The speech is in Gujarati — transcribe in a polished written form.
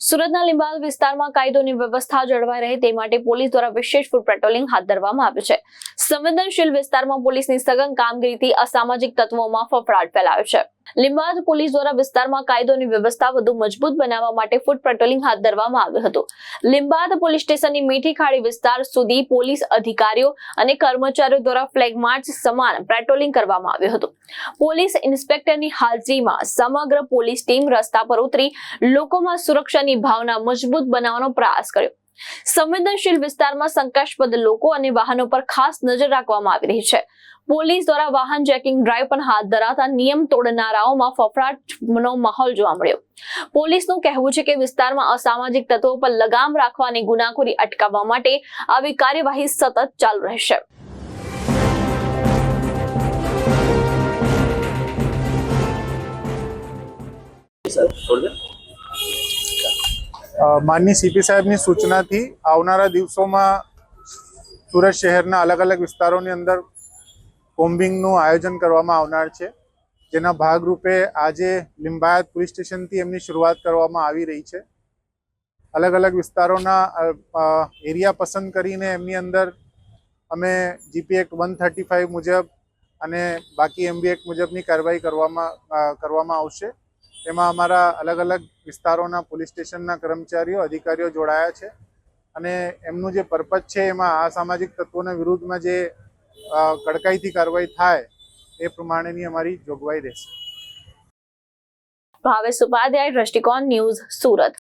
સુરતના લીંબાદ વિસ્તારમાં કાયદોની વ્યવસ્થા જળવાઈ રહે તે માટે પોલીસ દ્વારા વિશેષ ફૂટ પેટ્રોલિંગ હાથ ધરવામાં આવ્યું છે. સંવેદનશીલ વિસ્તારમાં પોલીસની સઘન કામગીરીથી અસામાજિક તત્વોમાં ફફડાટ ફેલાયો છે. લીંબાદ પોલીસ દ્વારા વિસ્તારમાં કાયદોની વ્યવસ્થા વધુ મજબૂત બનાવવા માટે ફૂટ પેટ્રોલિંગ હાથ ધરવામાં આવ્યું હતું. લીંબાદ પોલીસ સ્ટેશનની મીઠી ખાડી વિસ્તાર સુધી પોલીસ અધિકારીઓ અને કર્મચારીઓ દ્વારા ફ્લેગ માર્ચ સમાન પેટ્રોલિંગ કરવામાં આવ્યું હતું. પોલીસ ઇન્સ્પેક્ટરની હાજરીમાં સમગ્ર પોલીસ ટીમ રસ્તા પર ઉતરી લોકોમાં સુરક્ષાની ભાવના મજબૂત બનાવવાનો પ્રયાસ કર્યો. સંવેદનશીલ વિસ્તારમાં શંકાસ્પદ લોકો અને વાહનો પર ખાસ નજર રાખવામાં આવી રહી છે. પોલીસ દ્વારા વાહન ચેકિંગ ડ્રાઈવ પણ હાથ ધરાતા નિયમ તોડનારાઓમાં ફફડાટનો માહોલ જોવા મળ્યો. પોલીસનું કહેવું છે કે વિસ્તારમાં અસામાજિક તત્વો પર લગામ રાખવા અને ગુનાખોરી અટકાવવા માટે આવી કાર્યવાહી સતત ચાલુ રહેશે. માનની સીપી સાહેબની સૂચનાથી આવનારા દિવસોમાં સુરત શહેરના અલગ અલગ વિસ્તારોની અંદર કોમ્બિંગનું આયોજન કરવામાં આવનાર છે, જેના ભાગરૂપે આજે લીંબાયત પોલીસ સ્ટેશનથી એમની શરૂઆત કરવામાં આવી રહી છે. અલગ અલગ વિસ્તારોના એરિયા પસંદ કરીને એમની અંદર અમે જીપી એક્ટ 135 મુજબ અને બાકી એમબી એક્ટ મુજબની કાર્યવાહી કરવામાં આવશે. એમાં અમારા અલગ અલગ વિસ્તારોના પોલીસ સ્ટેશનના કર્મચારીઓ અધિકારીઓ જોડાયા છે અને એમનું જે પર્પઝ છે એમાં આ સામાજિક તત્વોના વિરુદ્ધમાં જે કડકાઈથી કાર્યવાહી થાય એ પ્રમાણેની અમારી જોગવાઈ રહેશે. ભાવેશ ઉપાધ્યાય, દ્રષ્ટિકોણ ન્યૂઝ, સુરત.